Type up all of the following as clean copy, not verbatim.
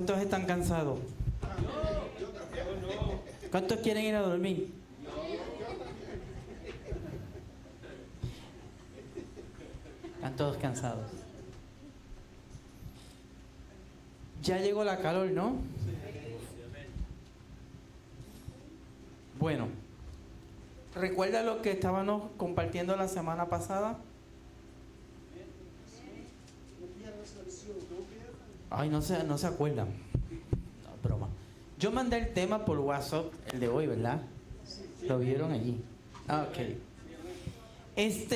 ¿Cuántos están cansados? ¿Cuántos quieren ir a dormir? Están todos cansados. Ya llegó la calor, ¿no? Bueno, ¿recuerda lo que estábamos compartiendo la semana pasada? Ay, no se acuerdan. No, broma. Yo mandé el tema por WhatsApp, el de hoy, ¿verdad? Lo vieron allí. Ah, ok.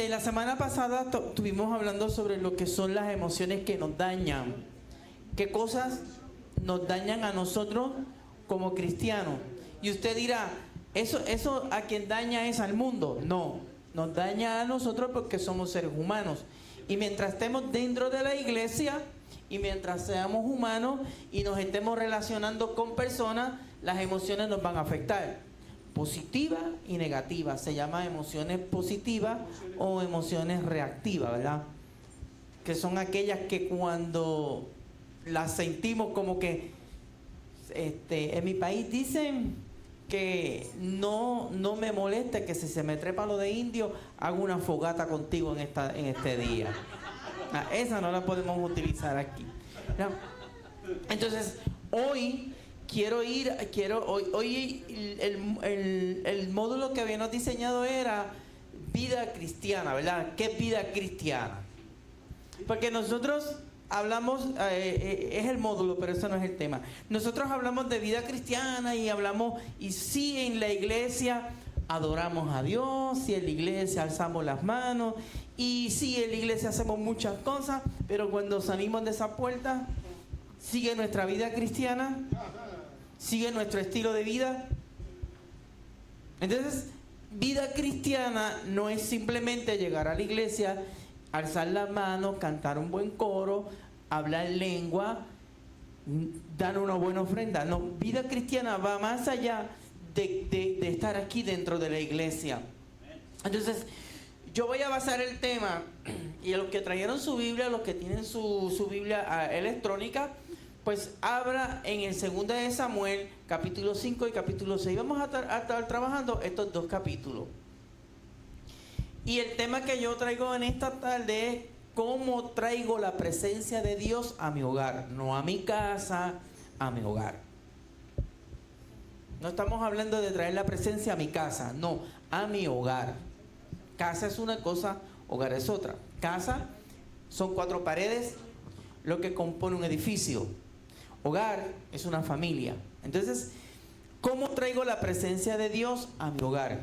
La semana pasada estuvimos hablando sobre lo que son las emociones que nos dañan. ¿Qué cosas nos dañan a nosotros como cristianos? Y usted dirá, ¿eso a quien daña es al mundo? No, nos daña a nosotros porque somos seres humanos. Y mientras estemos dentro de la iglesia y mientras seamos humanos y nos estemos relacionando con personas, las emociones nos van a afectar. Positivas y negativas. Se llama emociones positivas o emociones reactivas, ¿verdad? Que son aquellas que cuando las sentimos como que en mi país dicen que no me moleste que si se me trepa lo de indio hago una fogata contigo en este día. Esa no la podemos utilizar aquí, ¿no? Entonces hoy el módulo que habíamos diseñado era vida cristiana, ¿verdad? ¿Qué es vida cristiana? Porque nosotros hablamos, es el módulo, pero eso no es el tema. Nosotros hablamos de vida cristiana y sí, en la iglesia adoramos a Dios, sí, en la iglesia alzamos las manos, y sí, en la iglesia hacemos muchas cosas, pero cuando salimos de esa puerta, sigue nuestra vida cristiana, sigue nuestro estilo de vida. Entonces, vida cristiana no es simplemente llegar a la iglesia, alzar las manos, cantar un buen coro, hablar lengua, dar una buena ofrenda. No, vida cristiana va más allá de estar aquí dentro de la iglesia. Entonces, yo voy a basar el tema, y a los que trajeron su Biblia, los que tienen su Biblia electrónica, pues abra en el 2 de Samuel, capítulo 5 y capítulo 6. Vamos a estar trabajando estos dos capítulos. Y el tema que yo traigo en esta tarde es cómo traigo la presencia de Dios a mi hogar. No a mi casa, a mi hogar. No estamos hablando de traer la presencia a mi casa, no, a mi hogar. Casa es una cosa, hogar es otra. Casa son 4 paredes, lo que compone un edificio. Hogar es una familia. Entonces, ¿cómo traigo la presencia de Dios a mi hogar?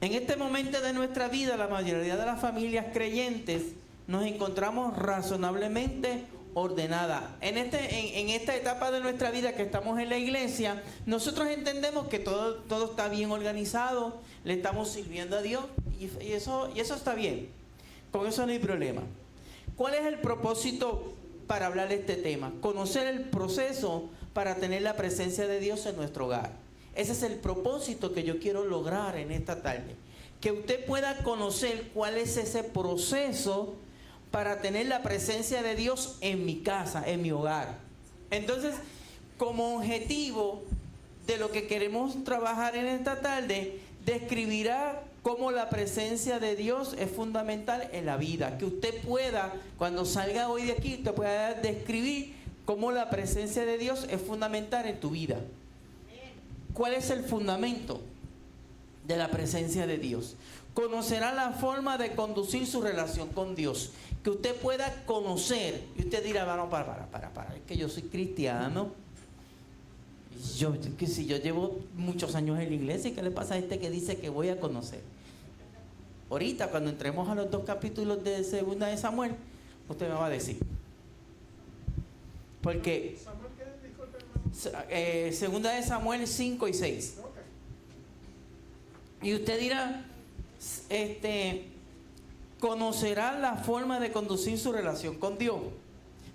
En este momento de nuestra vida, la mayoría de las familias creyentes nos encontramos razonablemente ordenadas. En esta etapa de nuestra vida que estamos en la iglesia, nosotros entendemos que todo está bien organizado, le estamos sirviendo a Dios y eso está bien. Con eso no hay problema. ¿Cuál es el propósito para hablar de este tema? Conocer el proceso para tener la presencia de Dios en nuestro hogar. Ese es el propósito que yo quiero lograr en esta tarde. Que usted pueda conocer cuál es ese proceso para tener la presencia de Dios en mi casa, en mi hogar. Entonces, como objetivo de lo que queremos trabajar en esta tarde, describirá cómo la presencia de Dios es fundamental en la vida. Que usted pueda, cuando salga hoy de aquí, usted pueda describir cómo la presencia de Dios es fundamental en tu vida. ¿Cuál es el fundamento de la presencia de Dios? Conocerá la forma de conducir su relación con Dios. Que usted pueda conocer. Y usted dirá, bueno, para. Es que yo soy cristiano. Que si yo llevo muchos años en la iglesia, ¿y qué le pasa a este que dice que voy a conocer? Ahorita, cuando entremos a los 2 capítulos de 2 de Samuel, usted me va a decir. Porque 2 de Samuel 5 y 6. Y usted dirá, conocerá la forma de conducir su relación con Dios.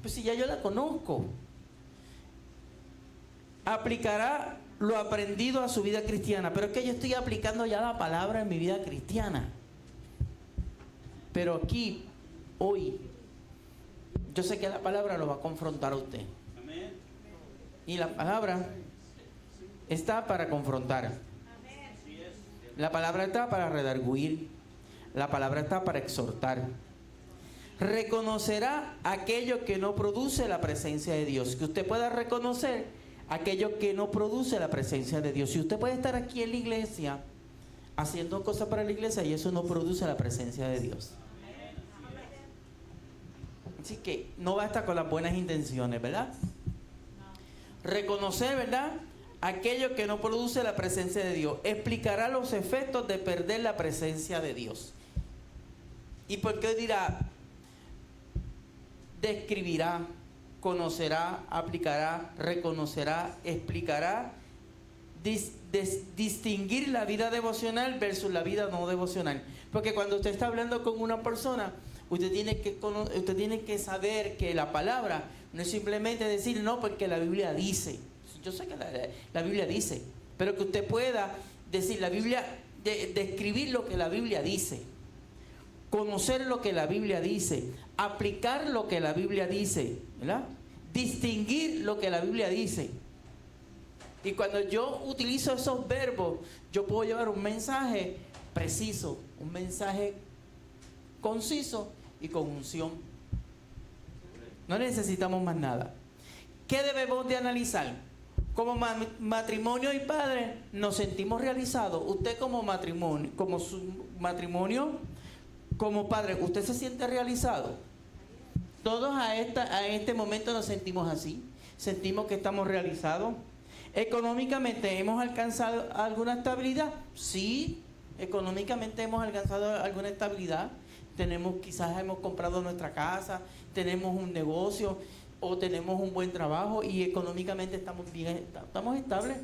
Pues si ya yo la conozco. Aplicará lo aprendido a su vida cristiana. Pero es que yo estoy aplicando ya la palabra en mi vida cristiana. Pero aquí, hoy, yo sé que la palabra lo va a confrontar a usted. Y la palabra está para confrontar. La palabra está para redarguir. La palabra está para exhortar. Reconocerá aquello que no produce la presencia de Dios. Que usted pueda reconocer aquello que no produce la presencia de Dios. Si usted puede estar aquí en la iglesia haciendo cosas para la iglesia y eso no produce la presencia de Dios. Así que no basta con las buenas intenciones, ¿verdad? Reconocer, ¿verdad?, aquello que no produce la presencia de Dios. Explicará los efectos de perder la presencia de Dios. ¿Y por qué dirá? Describirá, conocerá, aplicará, reconocerá, explicará, distinguir la vida devocional versus la vida no devocional. Porque cuando usted está hablando con una persona, usted tiene que saber que la palabra no es simplemente decir no porque la Biblia dice. Yo sé que la Biblia dice, pero que usted pueda decir la Biblia, describir lo que la Biblia dice, conocer lo que la Biblia dice, aplicar lo que la Biblia dice, ¿verdad? Distinguir lo que la Biblia dice. Y cuando yo utilizo esos verbos, yo puedo llevar un mensaje preciso, un mensaje conciso y con unción. No necesitamos más nada. ¿Qué debemos de analizar? Como matrimonio y padre nos sentimos realizados. Usted como matrimonio, como padre, ¿usted se siente realizado? Todos a este momento nos sentimos así. Sentimos que estamos realizados. ¿Económicamente hemos alcanzado alguna estabilidad? Sí, económicamente hemos alcanzado alguna estabilidad. Quizás hemos comprado nuestra casa, tenemos un negocio o tenemos un buen trabajo y económicamente estamos bien, estamos estables.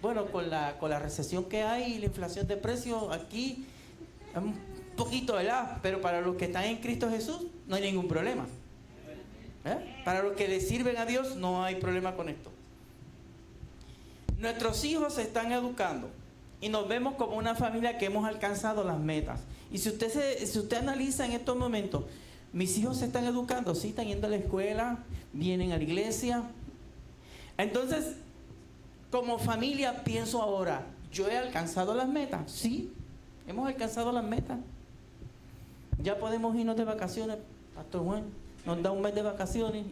Bueno, con la recesión que hay y la inflación de precios aquí, es un poquito, ¿verdad? Pero para los que están en Cristo Jesús no hay ningún problema. Para los que le sirven a Dios no hay problema con esto. Nuestros hijos se están educando y nos vemos como una familia que hemos alcanzado las metas. Y si usted analiza en estos momentos, mis hijos se están educando, sí, están yendo a la escuela, vienen a la iglesia. Entonces, como familia pienso ahora, ¿yo he alcanzado las metas? Sí, hemos alcanzado las metas. Ya podemos irnos de vacaciones, Pastor Juan, nos da un mes de vacaciones.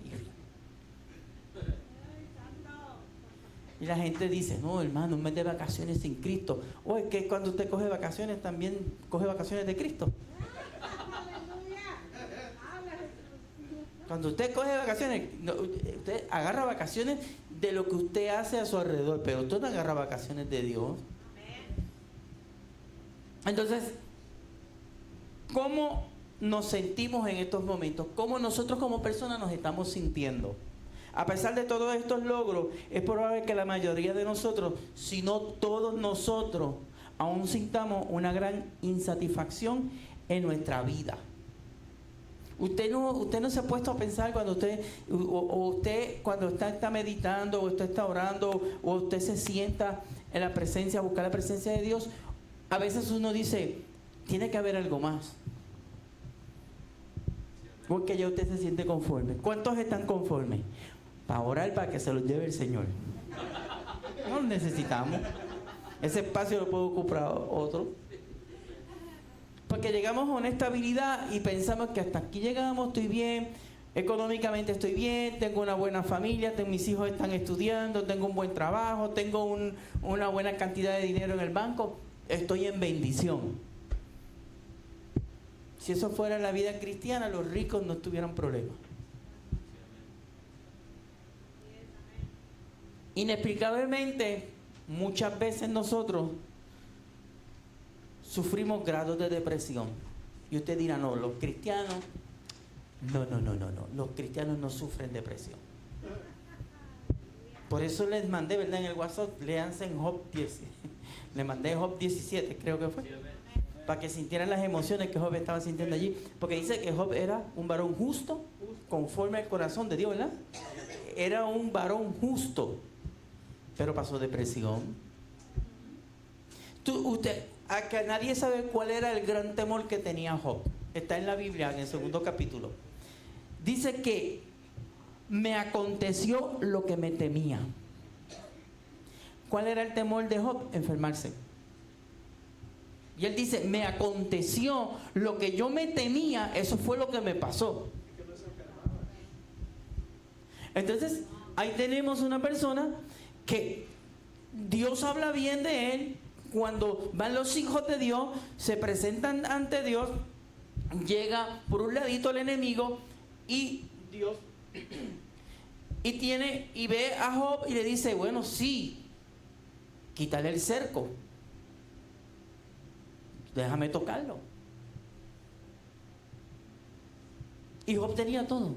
Y la gente dice, no, hermano, un mes de vacaciones sin Cristo. O es que cuando usted coge vacaciones, también coge vacaciones de Cristo. Cuando usted coge vacaciones, usted agarra vacaciones de lo que usted hace a su alrededor, pero usted no agarra vacaciones de Dios. Entonces, ¿cómo nos sentimos en estos momentos? ¿Cómo nosotros como personas nos estamos sintiendo? A pesar de todos estos logros, es probable que la mayoría de nosotros, si no todos nosotros, aún sintamos una gran insatisfacción en nuestra vida. Usted no se ha puesto a pensar cuando usted cuando está meditando, o usted está orando, o usted se sienta en la presencia, a buscar la presencia de Dios. A veces uno dice, tiene que haber algo más. Porque ya usted se siente conforme. ¿Cuántos están conformes? Para orar, para que se los lleve el Señor. No lo necesitamos. Ese espacio lo puede ocupar otro. Porque llegamos a una estabilidad y pensamos que hasta aquí llegamos, estoy bien, económicamente estoy bien, tengo una buena familia, mis hijos están estudiando, tengo un buen trabajo, tengo una buena cantidad de dinero en el banco, estoy en bendición. Si eso fuera la vida cristiana, los ricos no tuvieran problemas. Inexplicablemente, muchas veces nosotros sufrimos grados de depresión. Y usted dirá, no, los cristianos, no, los cristianos no sufren depresión. Por eso les mandé, ¿verdad? En el WhatsApp, léanse en Job 10. Le mandé Job 17, creo que fue. Para que sintieran las emociones que Job estaba sintiendo allí. Porque dice que Job era un varón justo, conforme al corazón de Dios, ¿verdad? Era un varón justo, pero pasó depresión. A que nadie sabe cuál era el gran temor que tenía Job. Está en la Biblia, en el 2 capítulo. Dice que me aconteció lo que me temía. ¿Cuál era el temor de Job? Enfermarse. Y él dice, me aconteció lo que yo me temía, eso fue lo que me pasó. Entonces, ahí tenemos una persona que Dios habla bien de él. Cuando van los hijos de Dios, se presentan ante Dios, llega por un ladito el enemigo y Dios y ve a Job y le dice, bueno, sí, quítale el cerco, déjame tocarlo. Y Job tenía todo.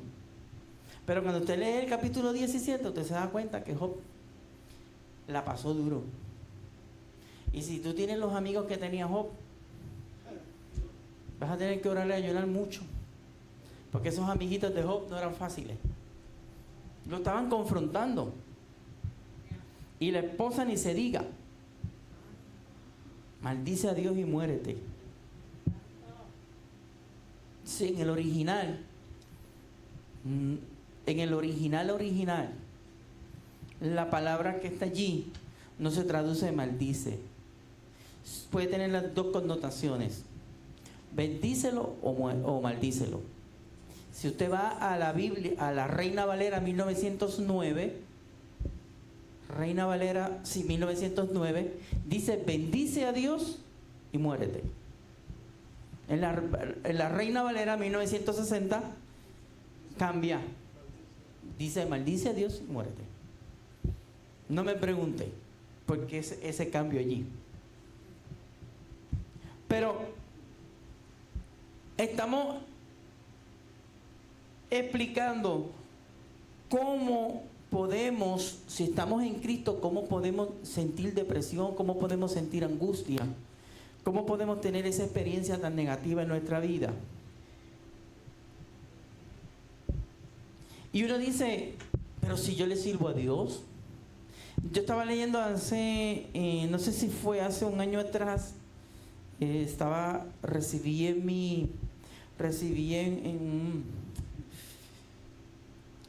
Pero cuando usted lee el capítulo 17, usted se da cuenta que Job la pasó duro. Y si tú tienes los amigos que tenía Job, vas a tener que orarle y ayunar mucho. Porque esos amiguitos de Job no eran fáciles. Lo estaban confrontando. Y la esposa ni se diga. Maldice a Dios y muérete. Sí, en el original, la palabra que está allí no se traduce maldice. Puede tener las dos connotaciones. Bendícelo o maldícelo. Si usted va a la Biblia, a la Reina Valera 1909, Reina Valera, sí, 1909, dice bendice a Dios y muérete. En la Reina Valera 1960 cambia. Dice maldice a Dios y muérete. No me pregunte por qué ese cambio allí. Pero estamos explicando cómo podemos, si estamos en Cristo, cómo podemos sentir depresión, cómo podemos sentir angustia, cómo podemos tener esa experiencia tan negativa en nuestra vida. Y uno dice, pero si yo le sirvo a Dios. Yo estaba leyendo hace, no sé si fue hace un año atrás, recibí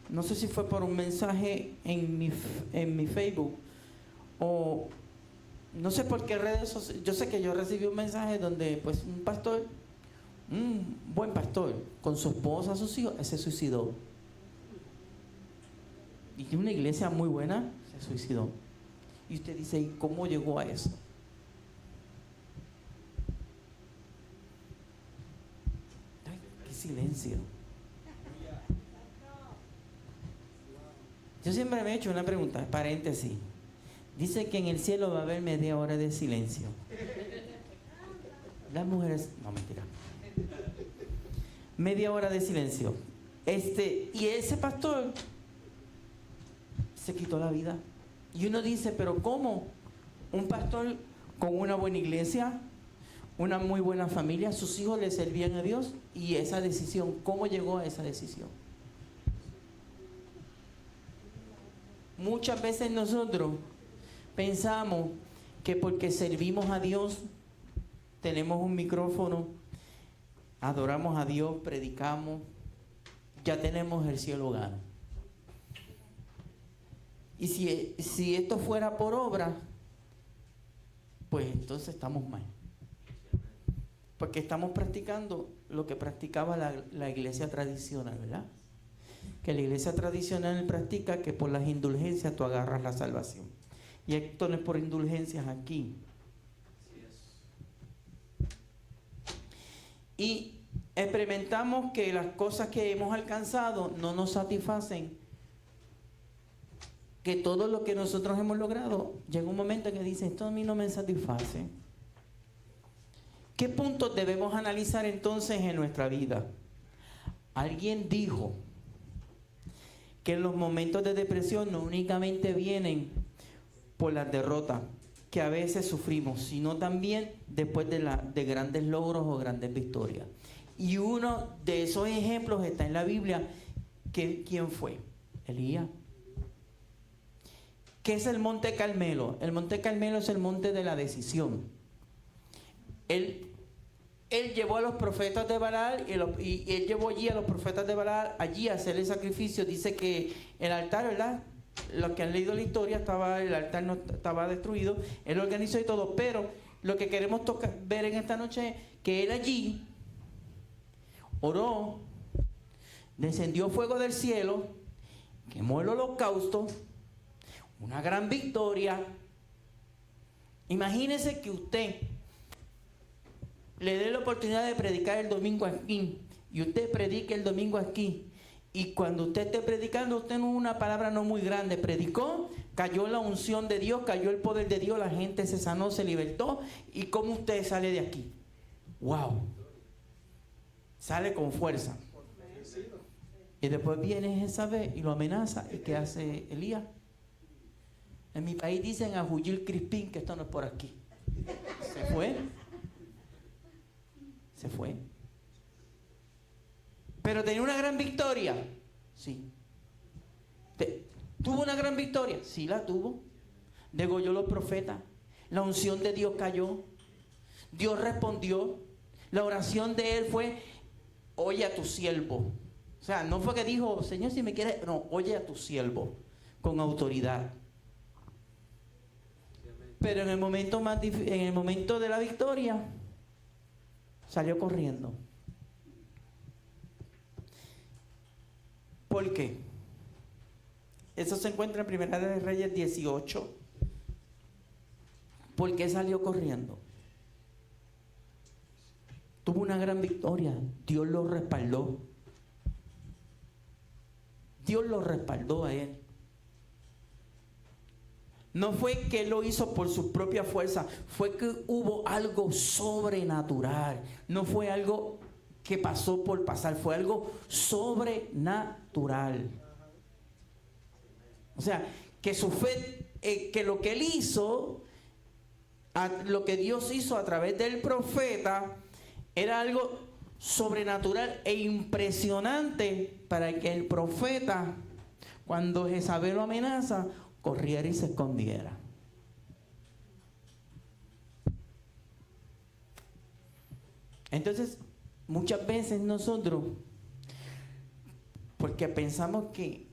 no sé si fue por un mensaje en mi Facebook o no sé por qué redes sociales. Yo sé que yo recibí un mensaje donde pues un pastor, un buen pastor, con su esposa, sus hijos, se suicidó. Y una iglesia muy buena se suicidó. Y usted dice, ¿y cómo llegó a eso? Ay, qué silencio. Yo siempre me he hecho una pregunta, paréntesis. Dice que en el cielo va a haber media hora de silencio. Las mujeres, no, mentira. Media hora de silencio. Y ese pastor se quitó la vida. Y uno dice, pero ¿cómo? Un pastor con una buena iglesia, una muy buena familia, sus hijos le servían a Dios, y esa decisión, ¿cómo llegó a esa decisión? Muchas veces nosotros pensamos que porque servimos a Dios, tenemos un micrófono, adoramos a Dios, predicamos, ya tenemos el cielo gano. Y si esto fuera por obra, pues entonces estamos mal. Porque estamos practicando lo que practicaba la iglesia tradicional, ¿verdad? Que la iglesia tradicional practica que por las indulgencias tú agarras la salvación. Y esto no es por indulgencias aquí. Y experimentamos que las cosas que hemos alcanzado no nos satisfacen. Que todo lo que nosotros hemos logrado, llega un momento en que dice, esto a mí no me satisface. ¿Qué puntos debemos analizar entonces en nuestra vida? Alguien dijo que los momentos de depresión no únicamente vienen por las derrotas que a veces sufrimos, sino también después de grandes logros o grandes victorias. Y uno de esos ejemplos está en la Biblia. ¿Quién fue? Elías. ¿Qué es el Monte Carmelo? El Monte Carmelo es el monte de la decisión. Él llevó a los profetas de Baal y él llevó allí a los profetas de Baal allí a hacer el sacrificio. Dice que el altar, ¿verdad?, los que han leído la historia, el altar no estaba destruido, él organizó y todo, pero lo que queremos ver en esta noche es que él allí oró, descendió fuego del cielo, quemó el holocausto, una gran victoria. Imagínese que usted le dé la oportunidad de predicar el domingo aquí, y usted predique el domingo aquí, y cuando usted esté predicando, usted no una palabra no muy grande, predicó, cayó la unción de Dios, cayó el poder de Dios, la gente se sanó, se libertó, y cómo usted sale de aquí. ¡Wow! Sale con fuerza. Y después viene Jezabel y lo amenaza. ¿Y qué hace Elías? En mi país dicen a Juyil Crispín que esto no es por aquí. Se fue. Se fue. Pero tenía una gran victoria. Sí. ¿Tuvo una gran victoria? Sí, la tuvo. Degolló los profetas. La unción de Dios cayó. Dios respondió. La oración de él fue: oye a tu siervo. O sea, no fue que dijo, Señor, si me quieres. No, oye a tu siervo. Con autoridad. Pero en el momento más en el momento de la victoria, salió corriendo. ¿Por qué? Eso se encuentra en Primera de Reyes 18. ¿Por qué salió corriendo? Tuvo una gran victoria. Dios lo respaldó. Dios lo respaldó a él. No fue que él lo hizo por su propia fuerza, fue que hubo algo sobrenatural. No fue algo que pasó por pasar, fue algo sobrenatural. O sea, que su fe, que lo que él hizo, lo que Dios hizo a través del profeta, era algo sobrenatural e impresionante para que el profeta, cuando Jezabel lo amenaza, corriera y se escondiera. Entonces, muchas veces nosotros, porque pensamos que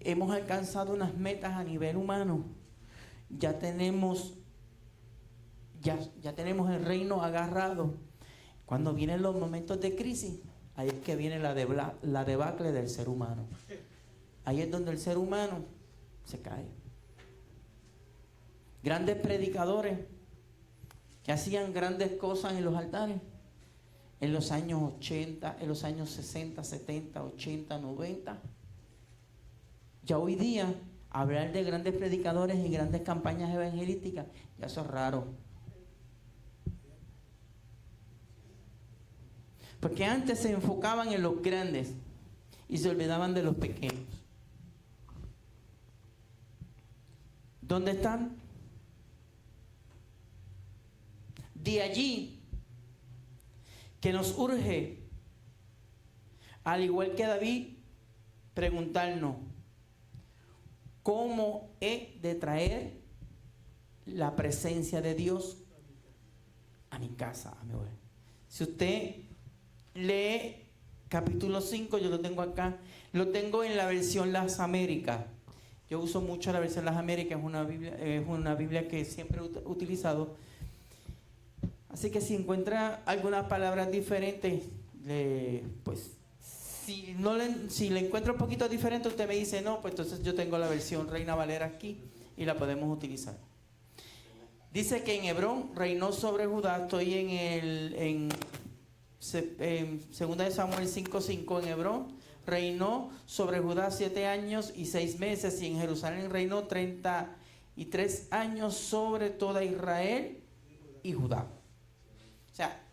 hemos alcanzado unas metas a nivel humano, ya tenemos el reino agarrado. Cuando vienen los momentos de crisis, ahí es que viene la debacle del ser humano. Ahí es donde el ser humano se cae. Grandes predicadores que hacían grandes cosas en los altares en los años 80, en los años 60, 70, 80, 90. Ya hoy día hablar de grandes predicadores y grandes campañas evangelísticas, ya eso es raro. Porque antes se enfocaban en los grandes y se olvidaban de los pequeños. ¿Dónde están? De allí que nos urge, al igual que David, preguntarnos: ¿cómo he de traer la presencia de Dios a mi casa, a mi hogar? Si usted lee capítulo 5, yo lo tengo acá, lo tengo en la versión Las Américas. Yo uso mucho la versión Las Américas, es una Biblia que siempre he utilizado. Así que si encuentra algunas palabras diferentes, pues si le encuentra un poquito diferente, usted me dice no, pues entonces yo tengo la versión Reina Valera aquí y la podemos utilizar. Dice que en Hebrón reinó sobre Judá. Estoy en 2 de Samuel 5:5. En Hebrón reinó sobre Judá 7 años y 6 meses, y en Jerusalén reinó 33 años sobre toda Israel y Judá. O sea,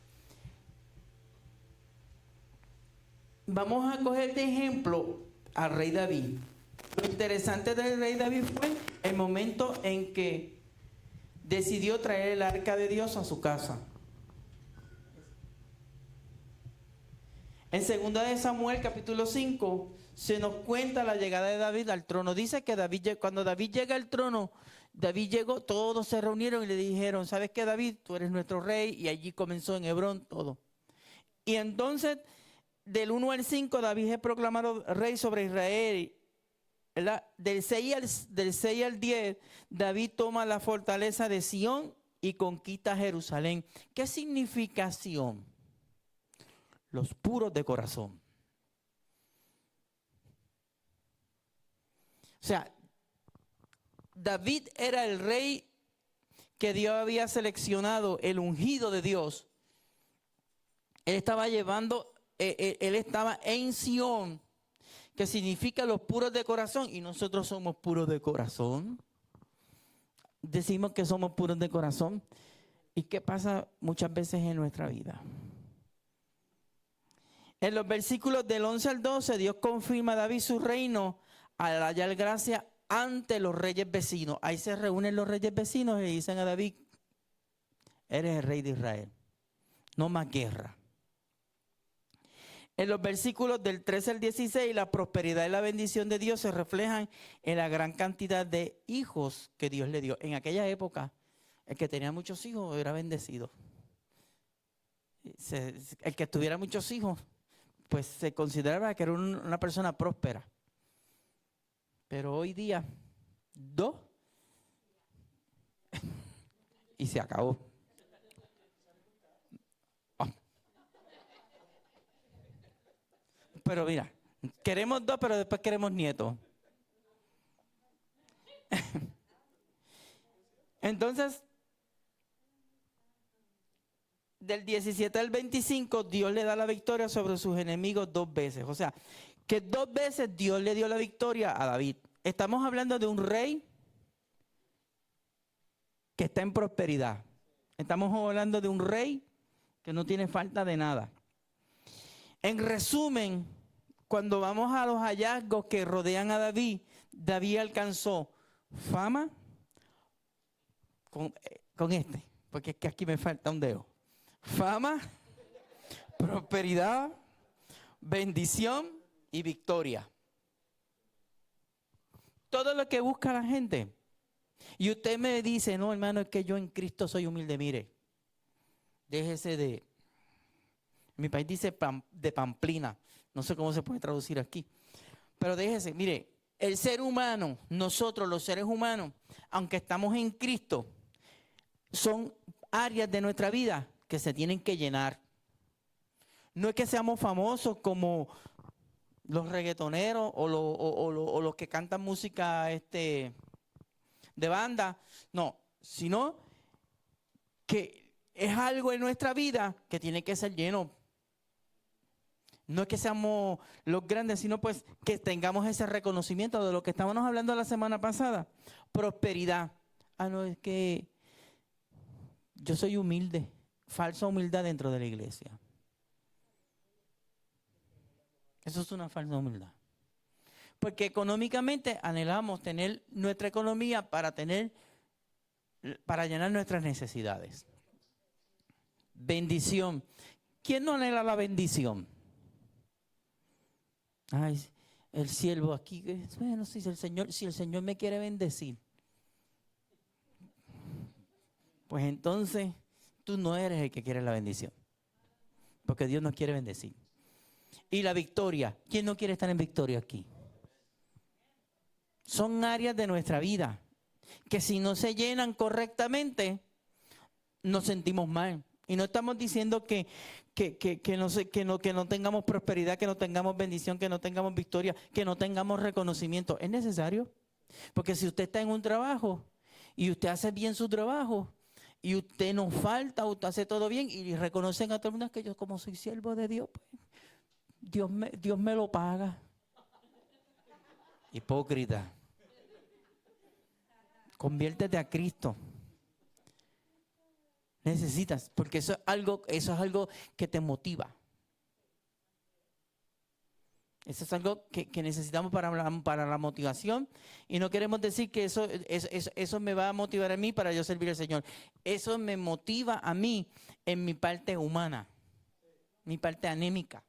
vamos a coger de ejemplo al rey David. Lo interesante del rey David fue el momento en que decidió traer el arca de Dios a su casa. En 2 de Samuel capítulo 5 se nos cuenta la llegada de David al trono. Dice que cuando David llega al trono, David llegó, todos se reunieron y le dijeron: ¿sabes qué, David? Tú eres nuestro rey. Y allí comenzó en Hebrón todo. Y entonces, del 1 al 5, David es proclamado rey sobre Israel ¿verdad? Del 6 al 10, David toma la fortaleza de Sión y conquista Jerusalén. ¿Qué significa Sión? Los puros de corazón. O sea, David era el rey que Dios había seleccionado, el ungido de Dios. Él estaba en Sión, que significa los puros de corazón, y nosotros somos puros de corazón. Decimos que somos puros de corazón. ¿Y qué pasa muchas veces en nuestra vida? En los versículos del 11 al 12, Dios confirma a David su reino al hallar gracia ante los reyes vecinos. Ahí se reúnen los reyes vecinos y dicen a David: eres el rey de Israel, no más guerra. En los versículos del 13 al 16, la prosperidad y la bendición de Dios se reflejan en la gran cantidad de hijos que Dios le dio. En aquella época, el que tenía muchos hijos era bendecido. El que tuviera muchos hijos, pues se consideraba que era una persona próspera. Pero hoy día, 2 y se acabó. Pero mira, queremos 2, pero después queremos nietos. Entonces, del 17 al 25, Dios le da la victoria sobre sus enemigos 2 veces. O sea, que 2 veces Dios le dio la victoria a David. Estamos hablando de un rey que está en prosperidad. Estamos hablando de un rey que no tiene falta de nada. En resumen, cuando vamos a los hallazgos que rodean a David, David alcanzó fama con este, porque es que aquí me falta un dedo. Fama, prosperidad, bendición y victoria. Todo lo que busca la gente. Y usted me dice: no, hermano, es que yo en Cristo soy humilde. Mire, déjese de... Mi país dice de pamplina. No sé cómo se puede traducir aquí. Pero déjese, mire, el ser humano, nosotros los seres humanos, aunque estamos en Cristo, son áreas de nuestra vida que se tienen que llenar. No es que seamos famosos como los reggaetoneros o los que cantan música de banda, no, sino que es algo en nuestra vida que tiene que ser lleno. No es que seamos los grandes, sino pues que tengamos ese reconocimiento de lo que estábamos hablando la semana pasada. Prosperidad. No, es que yo soy humilde. Falsa humildad dentro de la iglesia. Eso es una falsa humildad. Porque económicamente anhelamos tener nuestra economía para llenar nuestras necesidades. Bendición. ¿Quién no anhela la bendición? Ay, el siervo aquí, bueno, si el Señor me quiere bendecir, pues entonces tú no eres el que quiere la bendición, porque Dios nos quiere bendecir. Y la victoria, ¿quién no quiere estar en victoria aquí? Son áreas de nuestra vida que si no se llenan correctamente, nos sentimos mal. Y no estamos diciendo que no tengamos prosperidad, que no tengamos bendición, que no tengamos victoria, que no tengamos reconocimiento. Es necesario. Porque si usted está en un trabajo y usted hace bien su trabajo y usted no falta, usted hace todo bien y reconocen a todo el mundo que yo como soy siervo de Dios, pues Dios me lo paga. Hipócrita. Conviértete a Cristo. Necesitas, porque eso es algo que te motiva. Eso es algo que necesitamos para la motivación. Y no queremos decir que eso me va a motivar a mí para yo servir al Señor. Eso me motiva a mí en mi parte humana, mi parte anémica.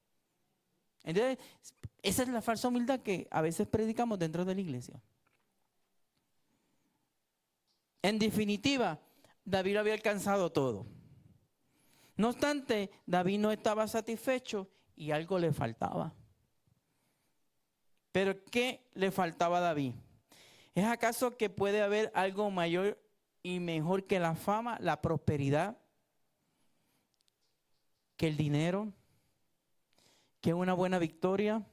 Entonces, esa es la falsa humildad que a veces predicamos dentro de la iglesia. En definitiva, David había alcanzado todo. No obstante, David no estaba satisfecho y algo le faltaba. Pero ¿qué le faltaba a David? ¿Es acaso que puede haber algo mayor y mejor que la fama, la prosperidad, que el dinero, que una buena victoria?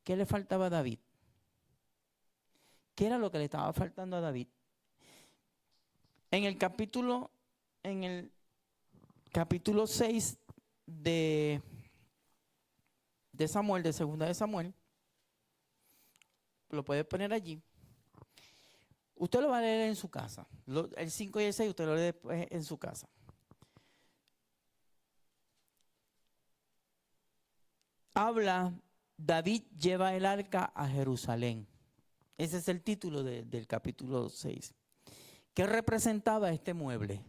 ¿Qué le faltaba a David? ¿Qué era lo que le estaba faltando a David? En el capítulo 6 de Samuel, de segunda de Samuel, lo puede poner allí. Usted lo va a leer en su casa. El 5 y el 6 usted lo lee después en su casa. Habla, David lleva el arca a Jerusalén. Ese es el título del capítulo 6. ¿Qué representaba este mueble?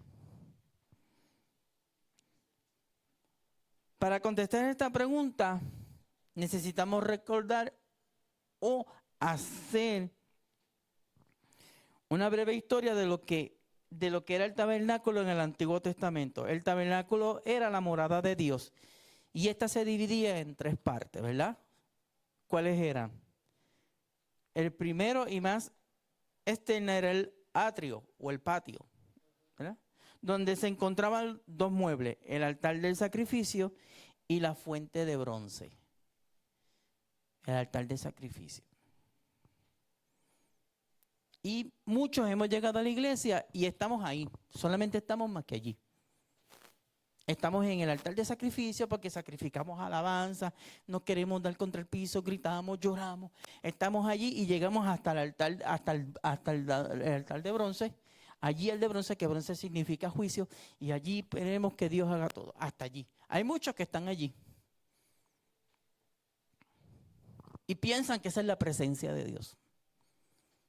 Para contestar esta pregunta, necesitamos recordar o hacer una breve historia de lo que era el tabernáculo en el Antiguo Testamento. El tabernáculo era la morada de Dios y esta se dividía en 3 partes, ¿verdad? ¿Cuáles eran? El primero y más externo era el atrio o el patio, ¿verdad? Donde se encontraban 2 muebles, el altar del sacrificio y la fuente de bronce. El altar de sacrificio. Y muchos hemos llegado a la iglesia y estamos ahí, solamente estamos más que allí. Estamos en el altar de sacrificio porque sacrificamos alabanza, nos queremos dar contra el piso, gritamos, lloramos. Estamos allí y llegamos hasta el altar, hasta el altar de bronce. Allí el de bronce, que bronce significa juicio, y allí queremos que Dios haga todo, hasta allí. Hay muchos que están allí y piensan que esa es la presencia de Dios.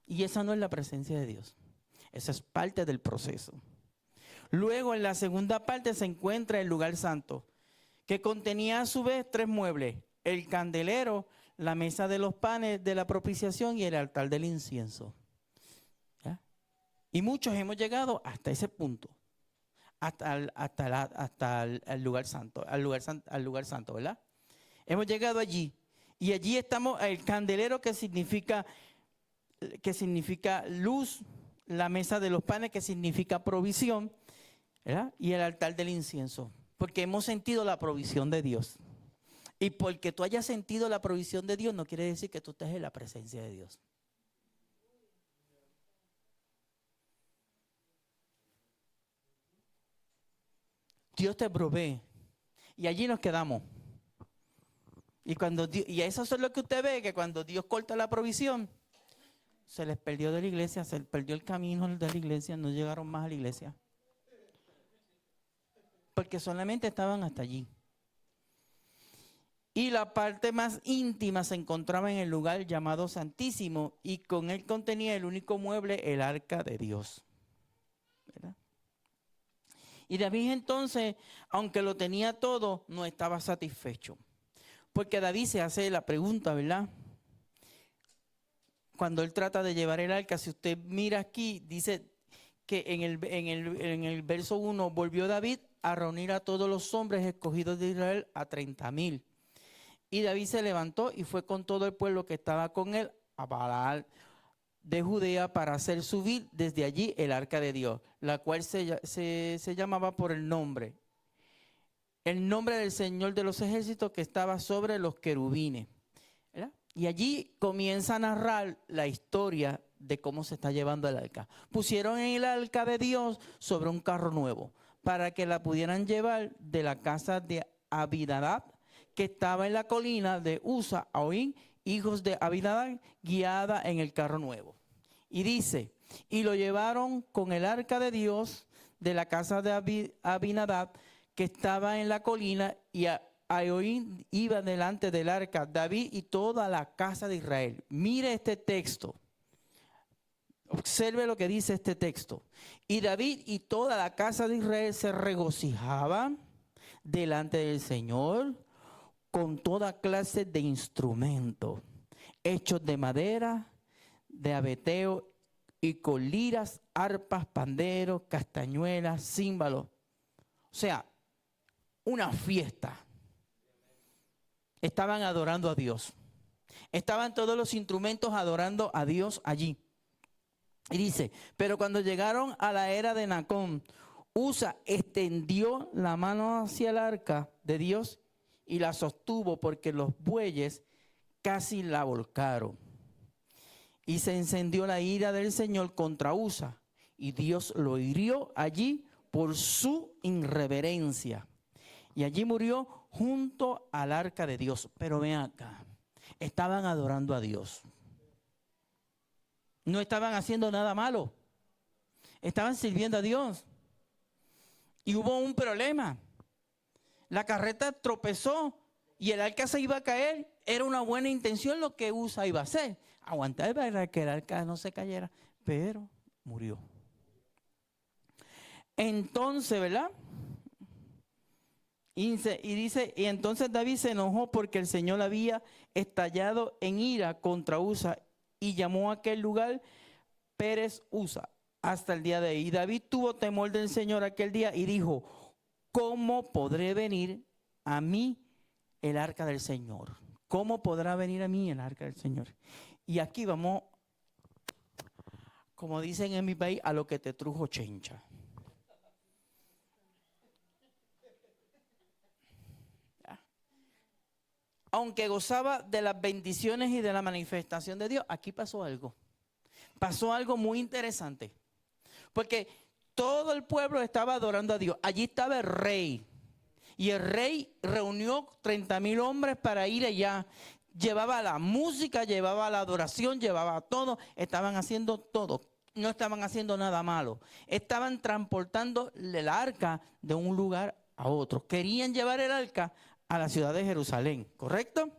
Y esa no es la presencia de Dios. Esa es parte del proceso. Luego en la segunda parte se encuentra el lugar santo, que contenía a su vez 3 muebles: el candelero, la mesa de los panes de la propiciación y el altar del incienso. ¿Ya? Y muchos hemos llegado hasta ese punto, hasta el lugar santo, al lugar santo, ¿verdad? Hemos llegado allí y allí estamos, el candelero que significa luz, la mesa de los panes que significa provisión, ¿verdad? Y el altar del incienso, porque hemos sentido la provisión de Dios. Y porque tú hayas sentido la provisión de Dios no quiere decir que tú estés en la presencia de Dios. Dios te provee y allí nos quedamos. Y eso es lo que usted ve, que cuando Dios corta la provisión, se les perdió de la iglesia, se les perdió el camino de la iglesia, no llegaron más a la iglesia. Porque solamente estaban hasta allí. Y la parte más íntima se encontraba en el lugar llamado Santísimo, y con él contenía el único mueble, el arca de Dios. ¿Verdad? Y David entonces, aunque lo tenía todo, no estaba satisfecho. Porque David se hace la pregunta, ¿verdad? Cuando él trata de llevar el arca, si usted mira aquí, dice que en el verso 1, volvió David a reunir a todos los hombres escogidos de Israel, a 30,000. Y David se levantó y fue con todo el pueblo que estaba con él a Baal de Judea para hacer subir desde allí el arca de Dios, la cual se llamaba por el nombre del Señor de los ejércitos, que estaba sobre los querubines. ¿Verdad? Y allí comienza a narrar la historia de cómo se está llevando el arca. Pusieron el arca de Dios sobre un carro nuevo para que la pudieran llevar de la casa de Abinadab, que estaba en la colina de Uza, a Oín, hijos de Abinadab, guiada en el carro nuevo. Y dice, y lo llevaron con el arca de Dios de la casa de Abinadab, que estaba en la colina, y Oín iba delante del arca, David y toda la casa de Israel. Mire este texto. Observe lo que dice este texto. Y David y toda la casa de Israel se regocijaban delante del Señor con toda clase de instrumentos hechos de madera, de abeteo, y con liras, arpas, panderos, castañuelas, címbalos. O sea, una fiesta. Estaban adorando a Dios. Estaban todos los instrumentos adorando a Dios allí. Y dice, pero cuando llegaron a la era de Nacón, Usa extendió la mano hacia el arca de Dios y la sostuvo porque los bueyes casi la volcaron. Y se encendió la ira del Señor contra Usa y Dios lo hirió allí por su irreverencia. Y allí murió junto al arca de Dios. Pero ven acá, estaban adorando a Dios. No estaban haciendo nada malo. Estaban sirviendo a Dios. Y hubo un problema. La carreta tropezó y el arca se iba a caer. Era una buena intención lo que Usa iba a hacer. Aguantar para que el arca no se cayera. Pero murió. Entonces, ¿verdad? Y dice, y entonces David se enojó porque el Señor había estallado en ira contra Usa y llamó a aquel lugar Pérez Usa hasta el día de hoy. Y David tuvo temor del Señor aquel día y dijo, ¿cómo podré venir a mí el arca del Señor? ¿Cómo podrá venir a mí el arca del Señor? Y aquí vamos, como dicen en mi país, a lo que te trujo chencha. Aunque gozaba de las bendiciones y de la manifestación de Dios, aquí pasó algo. Pasó algo muy interesante. Porque todo el pueblo estaba adorando a Dios. Allí estaba el rey. Y el rey reunió 30,000 hombres para ir allá. Llevaba la música, llevaba la adoración, llevaba todo. Estaban haciendo todo. No estaban haciendo nada malo. Estaban transportando el arca de un lugar a otro. Querían llevar el arca a la ciudad de Jerusalén, ¿correcto?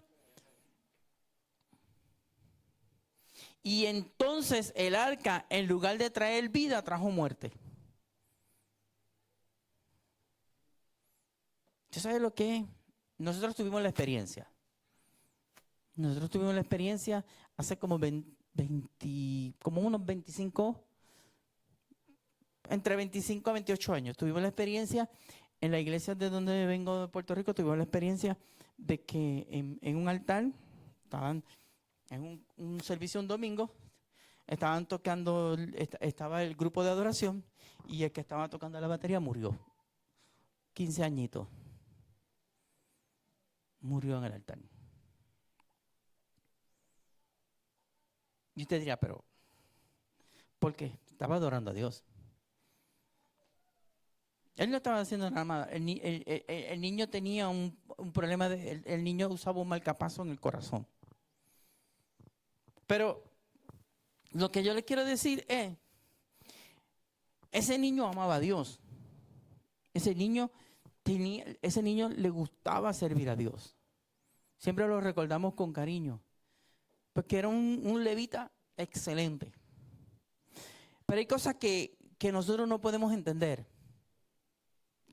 Y entonces el arca, en lugar de traer vida, trajo muerte. ¿Usted sabe lo que es? Nosotros tuvimos la experiencia. Nosotros tuvimos la experiencia hace como unos 25, entre 25 a 28 años. Tuvimos la experiencia en la iglesia de donde vengo de Puerto Rico, tuvimos la experiencia de que en un altar, estaban en un servicio un domingo, estaban tocando, estaba el grupo de adoración y el que estaba tocando la batería murió. 15 añitos. Murió en el altar. Y usted dirá, pero ¿por qué? Estaba adorando a Dios. Él no estaba haciendo nada más. El niño tenía un problema, el niño usaba un marcapaso en el corazón. Pero lo que yo le quiero decir es, ese niño amaba a Dios. Ese niño le gustaba servir a Dios. Siempre lo recordamos con cariño. Porque era un levita excelente. Pero hay cosas que nosotros no podemos entender.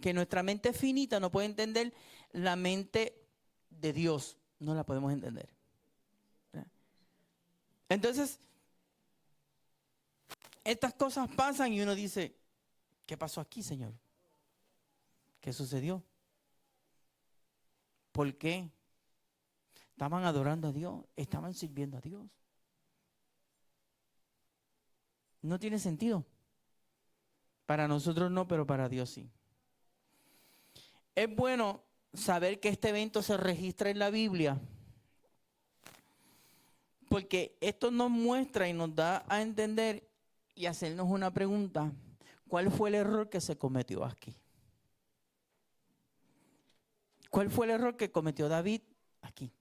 Que nuestra mente finita no puede entender la mente de Dios. No la podemos entender. Entonces, estas cosas pasan y uno dice, ¿qué pasó aquí, Señor? ¿Qué sucedió? ¿Por qué? Estaban adorando a Dios, estaban sirviendo a Dios. No tiene sentido. Para nosotros no, pero para Dios sí. Es bueno saber que este evento se registra en la Biblia, porque esto nos muestra y nos da a entender y hacernos una pregunta. ¿Cuál fue el error que se cometió aquí? ¿Cuál fue el error que cometió David aquí?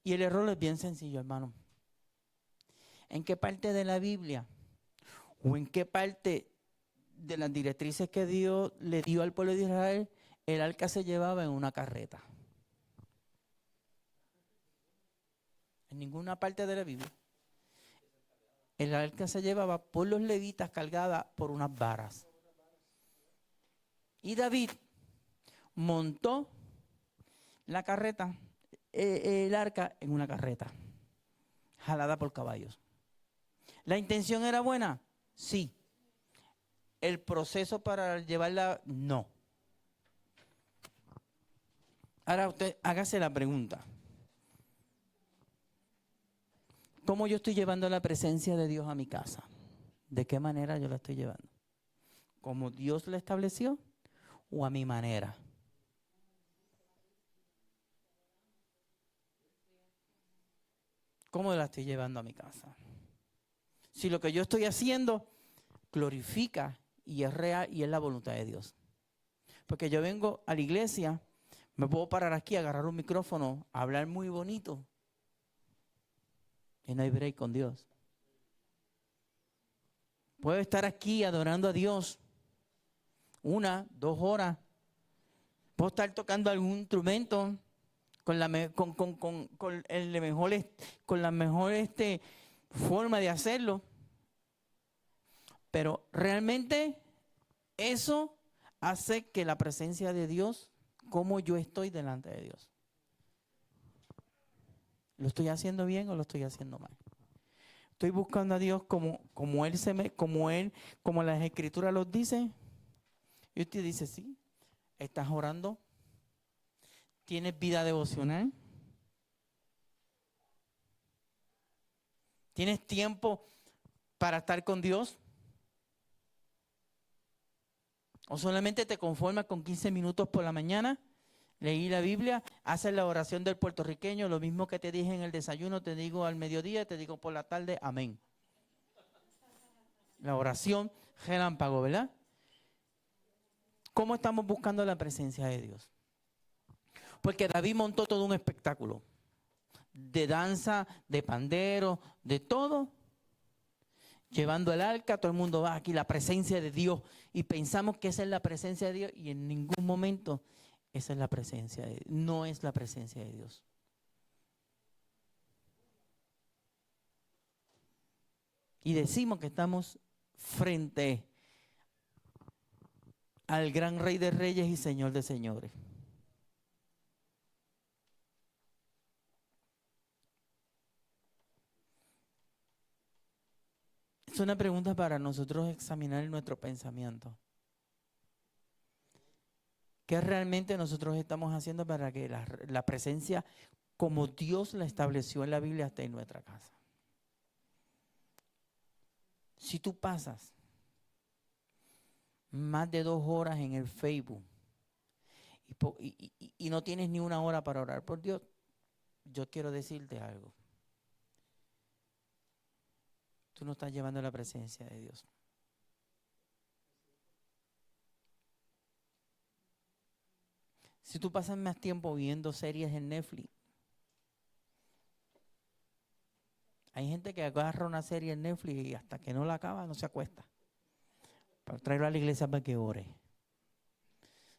Y el error es bien sencillo, hermano. ¿En qué parte de la Biblia o en qué parte de las directrices que Dios le dio al pueblo de Israel el arca se llevaba en una carreta? En ninguna parte de la Biblia. El arca se llevaba por los levitas cargada por unas varas. Y David montó la carreta, el arca en una carreta, jalada por caballos. ¿La intención era buena? Sí. ¿El proceso para llevarla? No. Ahora usted hágase la pregunta. ¿Cómo yo estoy llevando la presencia de Dios a mi casa? ¿De qué manera yo la estoy llevando? ¿Como Dios la estableció o a mi manera? ¿Cómo la estoy llevando a mi casa? Si lo que yo estoy haciendo glorifica y es real y es la voluntad de Dios. Porque yo vengo a la iglesia, me puedo parar aquí, agarrar un micrófono, hablar muy bonito y no hay break con Dios. Puedo estar aquí adorando a Dios 1, 2 horas. Puedo estar tocando algún instrumento con la mejor forma de hacerlo. Pero realmente eso hace que la presencia de Dios, como yo estoy delante de Dios. ¿Lo estoy haciendo bien o lo estoy haciendo mal? Estoy buscando a Dios como las escrituras los dicen. Y usted dice, sí, estás orando, tienes vida devocional, tienes tiempo para estar con Dios. O solamente te conformas con 15 minutos por la mañana, leí la Biblia, haces la oración del puertorriqueño, lo mismo que te dije en el desayuno, te digo al mediodía, te digo por la tarde, amén. La oración relámpago, ¿verdad? ¿Cómo estamos buscando la presencia de Dios? Porque David montó todo un espectáculo de danza, de pandero, de todo. Llevando el arca, todo el mundo va aquí, la presencia de Dios. Y pensamos que esa es la presencia de Dios y en ningún momento esa es la presencia de Dios. No es la presencia de Dios. Y decimos que estamos frente al gran Rey de Reyes y Señor de Señores. Es una pregunta para nosotros examinar nuestro pensamiento. ¿Qué realmente nosotros estamos haciendo para que la presencia, como Dios la estableció en la Biblia, esté en nuestra casa? Si tú pasas más de 2 horas en el Facebook y no tienes ni 1 hora para orar por Dios, yo quiero decirte algo. Tú no estás llevando la presencia de Dios. Si tú pasas más tiempo viendo series en Netflix, hay gente que agarra una serie en Netflix y hasta que no la acaba no se acuesta. Pero tráelo a la iglesia para que ore.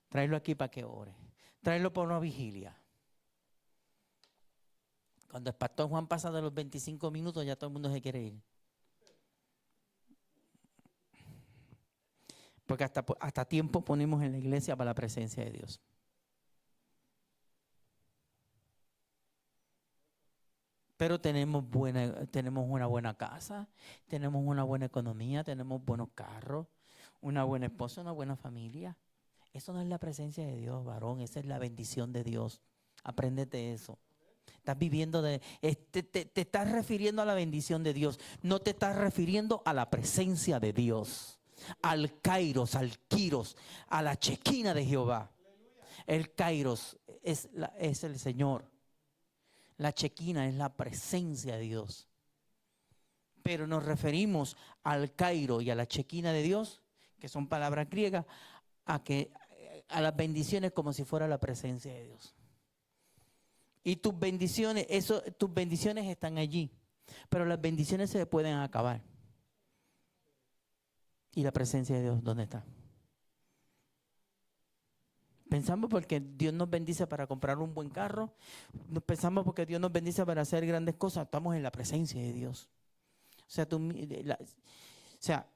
Tráelo aquí para que ore. Tráelo para una vigilia. Cuando el pastor Juan pasa de los 25 minutos, ya todo el mundo se quiere ir. Porque hasta tiempo ponemos en la iglesia para la presencia de Dios. Pero tenemos una buena casa, tenemos una buena economía, tenemos buenos carros, una buena esposa, una buena familia. Eso no es la presencia de Dios, varón, esa es la bendición de Dios. Apréndete eso. Estás viviendo te estás refiriendo a la bendición de Dios, no te estás refiriendo a la presencia de Dios, al Kairos, al Kiros, a la Chequina de Jehová. El Kairos es el Señor. La Chequina es la presencia de Dios. Pero nos referimos al Cairo y a la Chequina de Dios, que son palabras griegas, a las bendiciones como si fuera la presencia de Dios. Y tus bendiciones están allí, pero las bendiciones se pueden acabar. ¿Y la presencia de Dios dónde está? Pensamos porque Dios nos bendice para comprar un buen carro, pensamos porque Dios nos bendice para hacer grandes cosas, estamos en la presencia de Dios. O sea,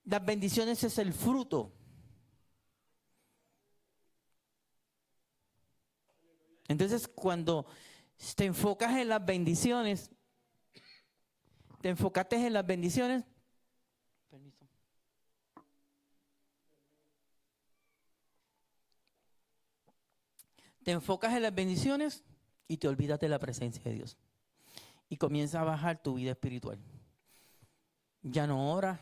las bendiciones es el fruto. Entonces, cuando te enfocas en las bendiciones, permiso. Te enfocas en las bendiciones y te olvidas de la presencia de Dios. y comienza a bajar tu vida espiritual. Ya no oras,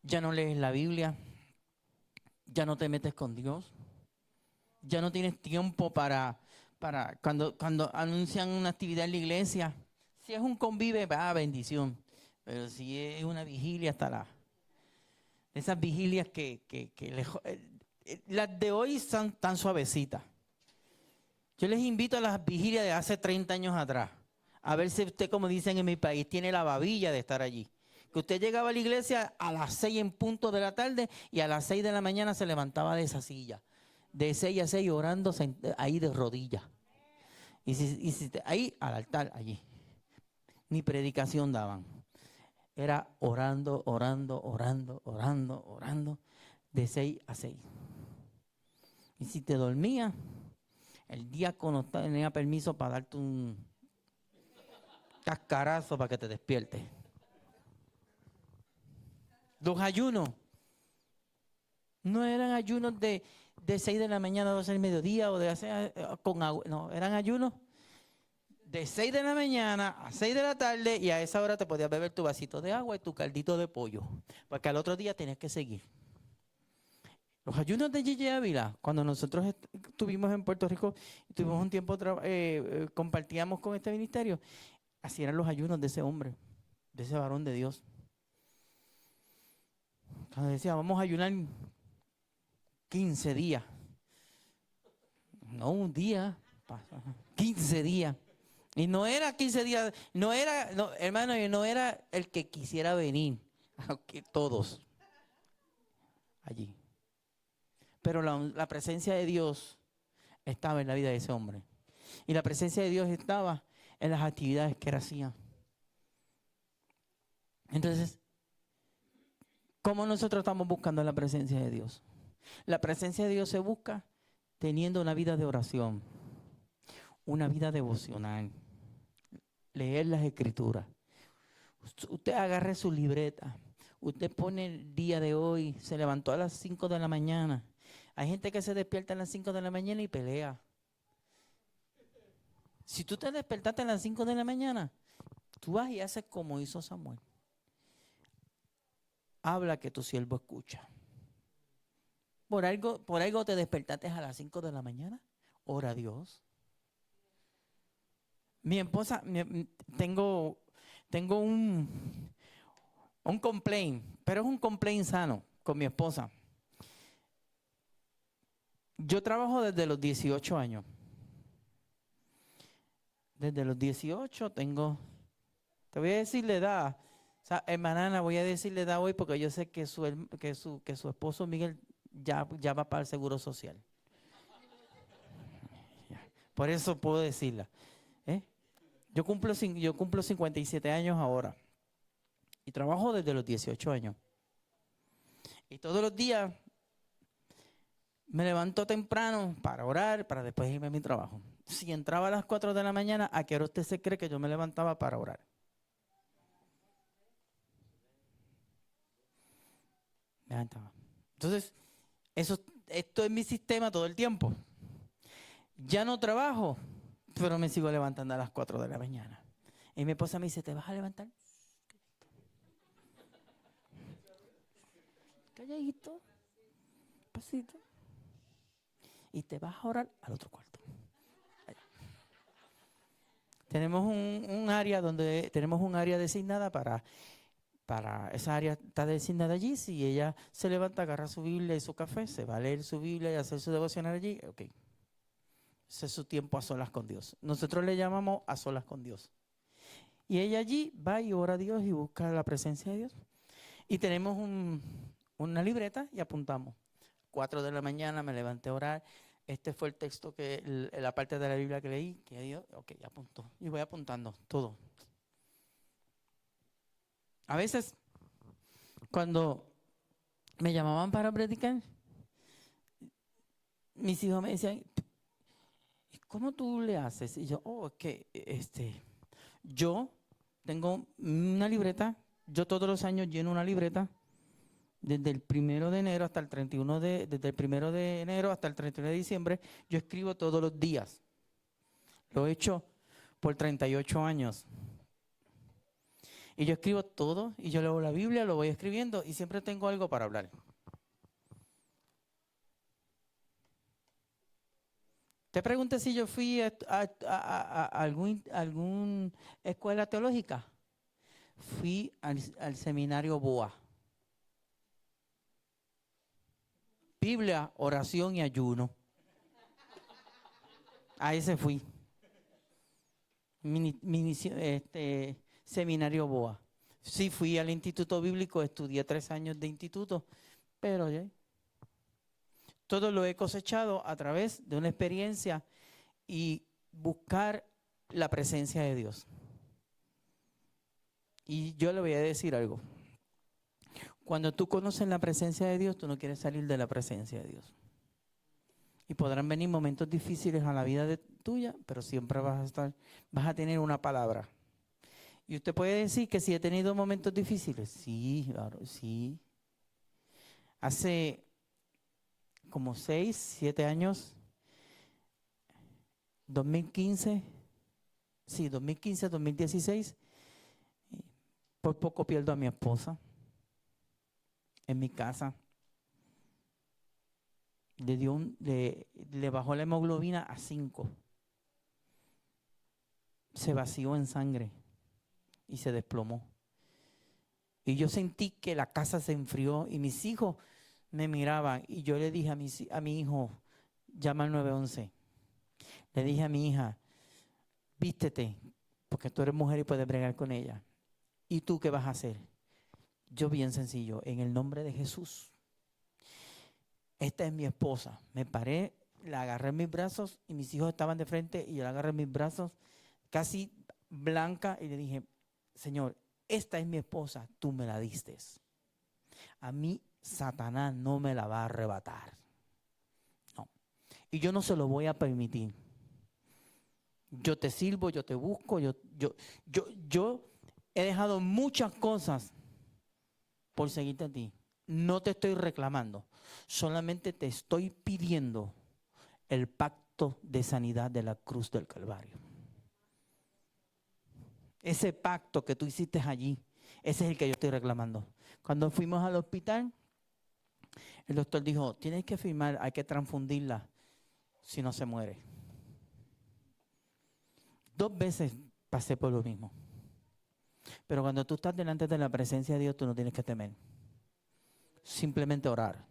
ya no lees la Biblia, ya no te metes con Dios, ya no tienes tiempo para cuando anuncian una actividad en la iglesia. Si es un convive, bendición. Pero si es una vigilia, esas vigilias las de hoy son tan suavecitas. Yo les invito a las vigilias de hace 30 años atrás. A ver si usted, como dicen en mi país, tiene la babilla de estar allí. Que usted llegaba a la iglesia a las 6 en punto de la tarde y a las 6 de la mañana se levantaba de esa silla. De 6 a 6 orando ahí de rodillas. Ahí al altar, allí. Ni predicación daban. Era orando, de 6 a 6. Y si te dormías, el diácono tenía permiso para darte un cascarazo para que te despiertes. Los ayunos no eran ayunos de 6 de la mañana a 12 del mediodía o de hacer con agua. No, eran ayunos de 6 de la mañana a 6 de la tarde y a esa hora te podías beber tu vasito de agua y tu caldito de pollo. Porque al otro día tenías que seguir. Los ayunos de Gigi Ávila, cuando nosotros estuvimos en Puerto Rico y tuvimos un tiempo, compartíamos con este ministerio, así eran los ayunos de ese hombre, de ese varón de Dios. Cuando decía, vamos a ayunar 15 días. No un día, 15 días. Y no era 15 días, hermano, no era el que quisiera venir, aunque todos allí. Pero la presencia de Dios estaba en la vida de ese hombre. Y la presencia de Dios estaba en las actividades que él hacía. Entonces, ¿cómo nosotros estamos buscando la presencia de Dios? La presencia de Dios se busca teniendo una vida de oración, una vida devocional, leer las Escrituras. Usted agarre su libreta, usted pone el día de hoy, se levantó a las 5 de la mañana. Hay gente que se despierta a las 5 de la mañana y pelea. Si tú te despertaste a las 5 de la mañana, tú vas y haces como hizo Samuel. Habla que tu siervo escucha. Por algo te despertaste a las 5 de la mañana. Ora a Dios. Mi esposa, tengo un complaint, pero es un complaint sano con mi esposa. Yo trabajo desde los 18 años. Desde los 18 te voy a decir la edad. O sea, hermana, voy a decir la edad hoy porque yo sé que su esposo Miguel ya va para el Seguro Social. Por eso puedo decirla. Yo cumplo 57 años ahora. Y trabajo desde los 18 años. Y todos los días me levanto temprano para orar, para después irme a mi trabajo. Si entraba a las 4 de la mañana, ¿a qué hora usted se cree que yo me levantaba para orar? Me levantaba. Entonces, esto es mi sistema todo el tiempo. Ya no trabajo, pero me sigo levantando a las 4 de la mañana. Y mi esposa me dice, ¿te vas a levantar? Calladito, pasito. Y te vas a orar al otro cuarto. Tenemos un área designada para esa área está designada allí. Si ella se levanta, agarra su Biblia y su café, se va a leer su Biblia y hacer su devocional allí. Ok. Ese es su tiempo a solas con Dios. Nosotros le llamamos a solas con Dios. Y ella allí va y ora a Dios y busca la presencia de Dios. Y tenemos una libreta y apuntamos. 4 de la mañana me levanté a orar. Este fue el texto la parte de la Biblia que leí, que Dios, ok, apuntó. Y voy apuntando todo. A veces, cuando me llamaban para predicar, mis hijos me decían, ¿cómo tú le haces? Y yo, es que yo tengo una libreta, yo todos los años lleno una libreta, desde el 1 de enero hasta el 31 desde el 1 de enero hasta el 31 de diciembre, yo escribo todos los días. Lo he hecho por 38 años. Y yo escribo todo, y yo leo la Biblia, lo voy escribiendo, y siempre tengo algo para hablar. Te pregunté si yo fui a algún escuela teológica. Fui al seminario BOA. Biblia, oración y ayuno. A ese fui. Seminario BOA. Sí, fui al Instituto Bíblico, estudié 3 años de instituto, pero todo lo he cosechado a través de una experiencia y buscar la presencia de Dios. Y yo le voy a decir algo. Cuando tú conoces la presencia de Dios, tú no quieres salir de la presencia de Dios. Y podrán venir momentos difíciles a la vida tuya, pero siempre vas a tener una palabra. Y usted puede decir que sí he tenido momentos difíciles. Sí, claro, sí. Hace como 6, 7 años, 2015, 2016, por poco pierdo a mi esposa en mi casa. Le bajó la hemoglobina a 5. Se vació en sangre y se desplomó. Y yo sentí que la casa se enfrió y mis hijos me miraban y yo le dije a mi hijo, llama al 911. Le dije a mi hija, vístete, porque tú eres mujer y puedes bregar con ella. ¿Y tú qué vas a hacer? Yo bien sencillo, en el nombre de Jesús. Esta es mi esposa. Me paré, la agarré en mis brazos y mis hijos estaban de frente y yo la agarré en mis brazos casi blanca y le dije, Señor, esta es mi esposa, tú me la diste. A mí Satanás no me la va a arrebatar. No. Y yo no se lo voy a permitir. Yo te sirvo, yo te busco, yo he dejado muchas cosas por seguirte a ti. No te estoy reclamando, solamente te estoy pidiendo el pacto de sanidad de la cruz del Calvario. Ese pacto que tú hiciste allí, ese es el que yo estoy reclamando. Cuando fuimos al hospital, el doctor dijo, tienes que firmar, hay que transfundirla, si no se muere. 2 veces pasé por lo mismo. Pero cuando tú estás delante de la presencia de Dios, tú no tienes que temer. Simplemente orar,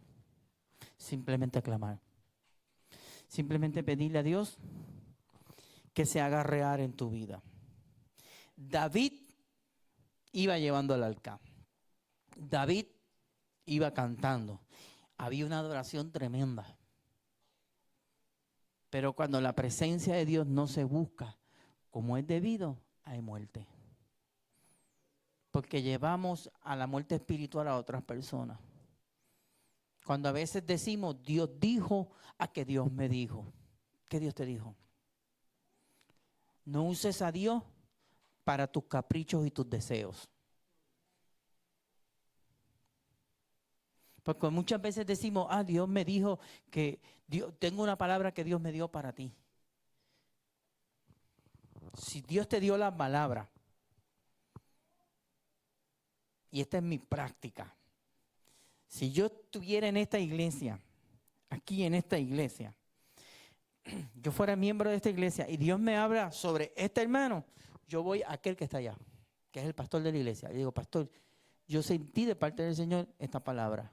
simplemente clamar, simplemente pedirle a Dios que se haga real en tu vida. David iba llevando al arca. David iba cantando. Había una adoración tremenda. Pero cuando la presencia de Dios no se busca como es debido, hay muerte. Porque llevamos a la muerte espiritual a otras personas. Cuando a veces decimos, Dios dijo, a que Dios me dijo. ¿Qué Dios te dijo? No uses a Dios para tus caprichos y tus deseos. Porque muchas veces decimos, Dios me dijo que tengo una palabra que Dios me dio para ti. Si Dios te dio la palabra, y esta es mi práctica, si yo estuviera en esta iglesia, aquí en esta iglesia, yo fuera miembro de esta iglesia y Dios me habla sobre este hermano, yo voy a aquel que está allá, que es el pastor de la iglesia. Y digo, pastor, yo sentí de parte del Señor esta palabra.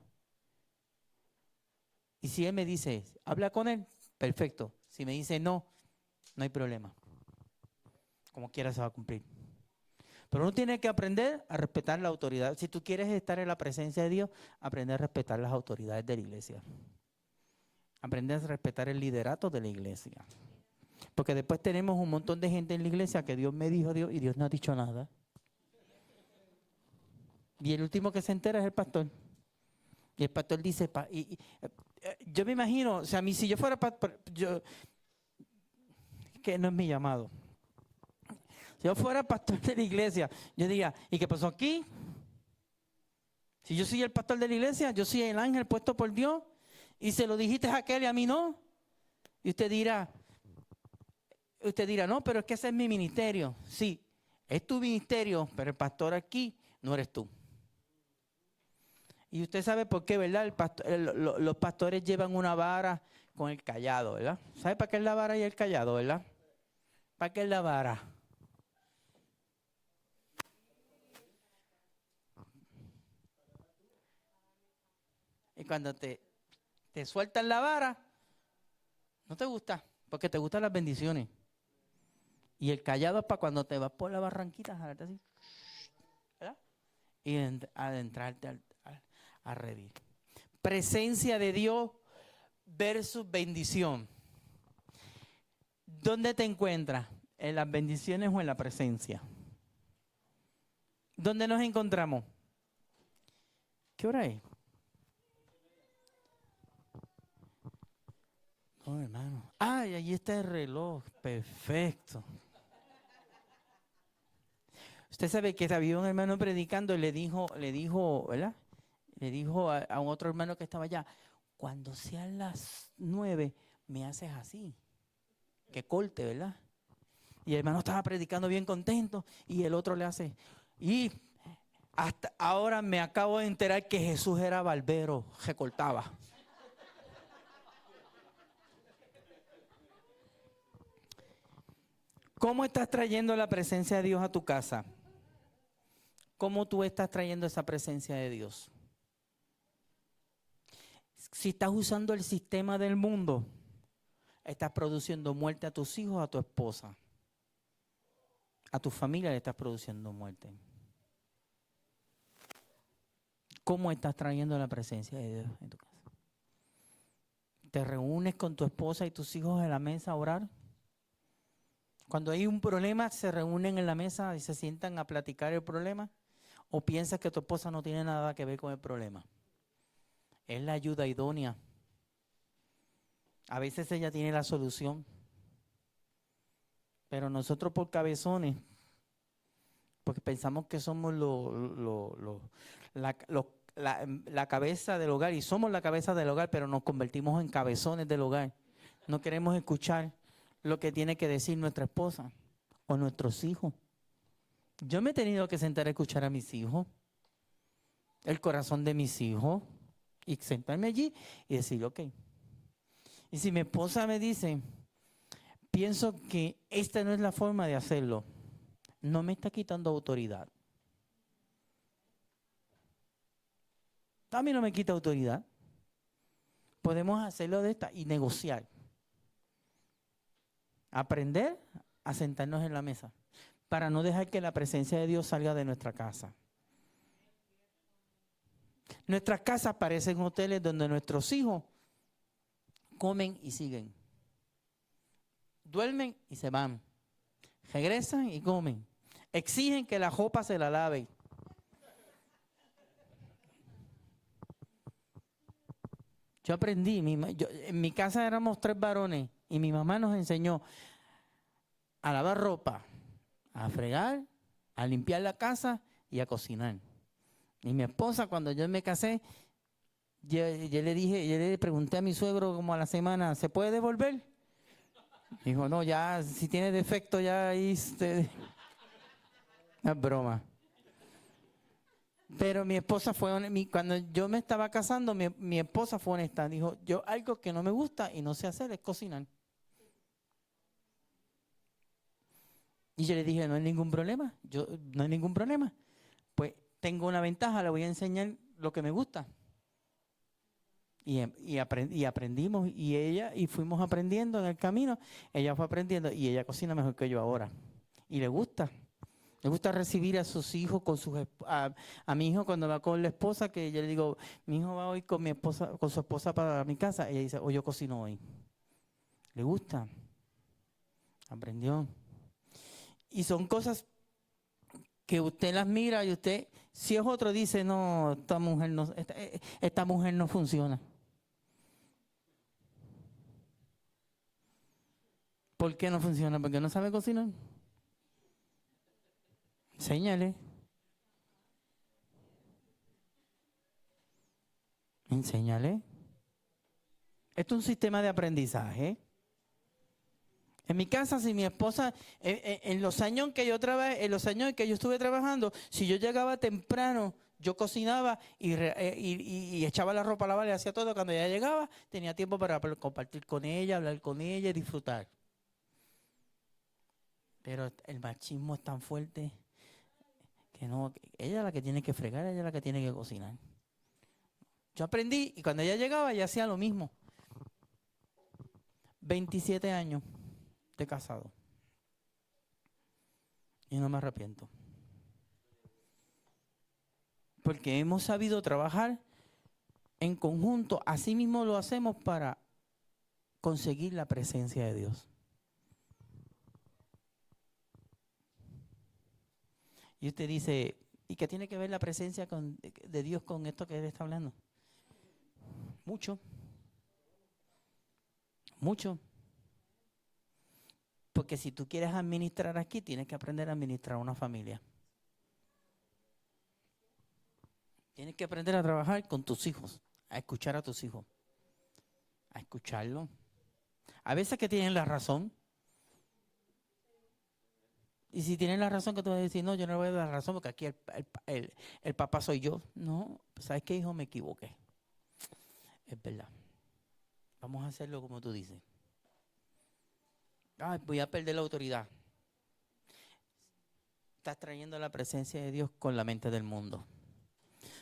Y si Él me dice, habla con Él, perfecto. Si me dice no, no hay problema. Como quiera se va a cumplir. Pero uno tiene que aprender a respetar la autoridad. Si tú quieres estar en la presencia de Dios, aprende a respetar las autoridades de la iglesia. Aprende a respetar el liderato de la iglesia. Porque después tenemos un montón de gente en la iglesia que Dios me dijo Dios y Dios no ha dicho nada. Y el último que se entera es el pastor. Y el pastor dice, yo me imagino, o sea, si yo fuera pastor, que no es mi llamado. Si yo fuera pastor de la iglesia, yo diría, ¿y qué pasó aquí? Si yo soy el pastor de la iglesia, yo soy el ángel puesto por Dios, y se lo dijiste a aquel y a mí no. Y usted dirá, Usted dirá, no, pero es que ese es mi ministerio. Sí, es tu ministerio, pero el pastor aquí no eres tú. Y usted sabe por qué, ¿verdad? Los pastores llevan una vara con el cayado, ¿verdad? ¿Sabe para qué es la vara y el cayado, verdad? ¿Para qué es la vara? Y cuando te sueltan la vara, no te gusta, porque te gustan las bendiciones. Y el cayado es para cuando te vas por la barranquita, jalarte así, ¿verdad? Y adentrarte a redil. Presencia de Dios versus bendición. ¿Dónde te encuentras? ¿En las bendiciones o en la presencia? ¿Dónde nos encontramos? ¿Qué hora es? No, hermano. Ay, ahí está el reloj. Perfecto. Usted sabe que había un hermano predicando y le dijo, ¿verdad? Le dijo a un otro hermano que estaba allá, cuando sean las 9, me haces así. Que corte, ¿verdad? Y el hermano estaba predicando bien contento y el otro le hace, y hasta ahora me acabo de enterar que Jesús era barbero, recortaba. ¿Cómo estás trayendo la presencia de Dios a tu casa? ¿Cómo tú estás trayendo esa presencia de Dios? Si estás usando el sistema del mundo, estás produciendo muerte a tus hijos, a tu esposa. A tu familia le estás produciendo muerte. ¿Cómo estás trayendo la presencia de Dios en tu casa? ¿Te reúnes con tu esposa y tus hijos en la mesa a orar? Cuando hay un problema, ¿se reúnen en la mesa y se sientan a platicar el problema? ¿O piensas que tu esposa no tiene nada que ver con el problema? Es la ayuda idónea. A veces ella tiene la solución. Pero nosotros por cabezones, porque pensamos que somos la cabeza del hogar, y somos la cabeza del hogar, pero nos convertimos en cabezones del hogar. No queremos escuchar lo que tiene que decir nuestra esposa o nuestros hijos. Yo me he tenido que sentar a escuchar a mis hijos, el corazón de mis hijos, y sentarme allí y decir, ok. Y si mi esposa me dice, pienso que esta no es la forma de hacerlo, no me está quitando autoridad. A mí no me quita autoridad. Podemos hacerlo de esta y negociar. Aprender a sentarnos en la mesa para no dejar que la presencia de Dios salga de nuestra casa. Nuestras casas parecen hoteles donde nuestros hijos comen y siguen. Duermen y se van. Regresan y comen. Exigen que la ropa se la lave. Yo aprendí, en mi casa éramos 3 varones y mi mamá nos enseñó a lavar ropa, a fregar, a limpiar la casa y a cocinar. Y mi esposa, cuando yo me casé, yo le pregunté a mi suegro como a la semana, ¿se puede devolver? Dijo, no, ya, si tiene defecto, ya ahí no es broma. Pero mi esposa cuando yo me estaba casando, mi esposa fue honesta. Dijo, yo algo que no me gusta y no sé hacer es cocinar. Y yo le dije, no hay ningún problema, no hay ningún problema. Pues tengo una ventaja, le voy a enseñar lo que me gusta. Y aprendimos, y fuimos aprendiendo en el camino. Ella fue aprendiendo y ella cocina mejor que yo ahora. Y le gusta. Le gusta recibir a sus hijos a mi hijo cuando va con la esposa, que yo le digo, mi hijo va hoy con su esposa para mi casa. Ella dice, yo cocino hoy. Le gusta. Aprendió. Y son cosas que usted las mira y usted, si es otro, dice, no, esta mujer no funciona. ¿Por qué no funciona? Porque no sabe cocinar. Enséñale. Enséñale. Esto es un sistema de aprendizaje. En mi casa, si mi esposa, en los años que yo trabajé, en los años que yo estuve trabajando, si yo llegaba temprano, yo cocinaba y echaba la ropa a lavar y hacía todo. Cuando ella llegaba, tenía tiempo para compartir con ella, hablar con ella y disfrutar. Pero el machismo es tan fuerte que no, ella es la que tiene que fregar, ella es la que tiene que cocinar. Yo aprendí y cuando ella llegaba, ella hacía lo mismo. 27 años de casado. Y no me arrepiento. Porque hemos sabido trabajar en conjunto. Así mismo lo hacemos para conseguir la presencia de Dios. Y usted dice, ¿y qué tiene que ver la presencia de Dios con esto que él está hablando? Mucho. Mucho. Porque si tú quieres administrar aquí, tienes que aprender a administrar una familia. Tienes que aprender a trabajar con tus hijos, a escuchar a tus hijos, a escucharlo. A veces que tienen la razón. Y si tienen la razón, que tú vas a decir, no, yo no le voy a dar la razón porque aquí el papá soy yo. No, ¿sabes qué, hijo? Me equivoqué. Es verdad. Vamos a hacerlo como tú dices. Ay, voy a perder la autoridad. Estás trayendo la presencia de Dios con la mente del mundo.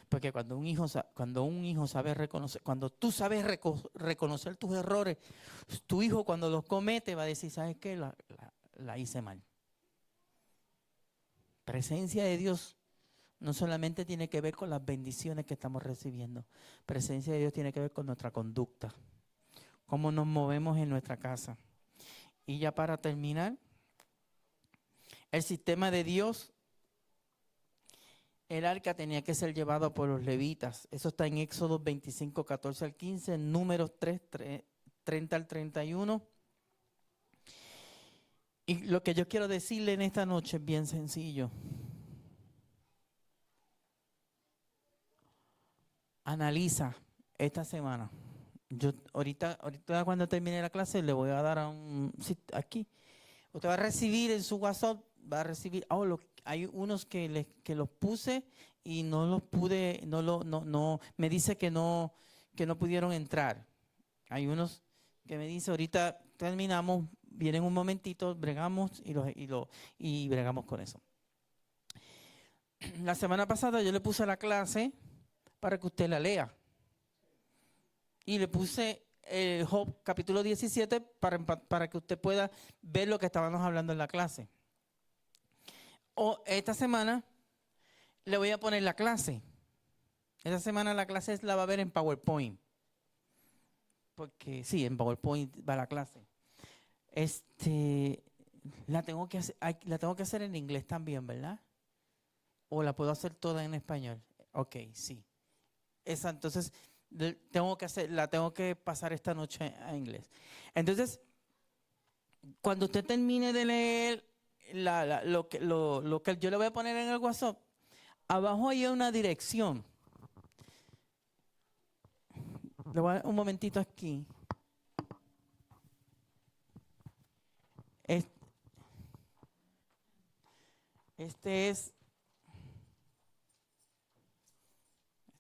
Porque cuando un hijo sabe reconocer, cuando tú sabes reconocer tus errores, tu hijo cuando los comete va a decir, ¿sabes qué? La hice mal. Presencia de Dios no solamente tiene que ver con las bendiciones que estamos recibiendo. Presencia de Dios tiene que ver con nuestra conducta. Cómo nos movemos en nuestra casa. Y ya para terminar, el sistema de Dios, el arca tenía que ser llevado por los levitas. Eso está en Éxodo 25, 14 al 15, Números 3, 30 al 31. Y lo que yo quiero decirle en esta noche es bien sencillo. Analiza esta semana. Yo ahorita cuando termine la clase le voy a dar aquí. Usted va a recibir en su WhatsApp, va a recibir, hay unos que los puse y no los pude, me dice que no pudieron entrar. Hay unos que me dice, ahorita terminamos, vienen un momentito, bregamos y bregamos con eso. La semana pasada yo le puse la clase para que usted la lea. Y le puse Job capítulo 17 para que usted pueda ver lo que estábamos hablando en la clase. Esta semana le voy a poner la clase. Esta semana la clase la va a ver en PowerPoint. Porque sí, en PowerPoint va la clase. La tengo que hacer en inglés también, ¿verdad? ¿O la puedo hacer toda en español? Ok, sí. Entonces la tengo que pasar esta noche a inglés. Entonces, cuando usted termine de leer lo que yo le voy a poner en el WhatsApp, abajo hay una dirección. Le voy a dar un momentito aquí. Esta es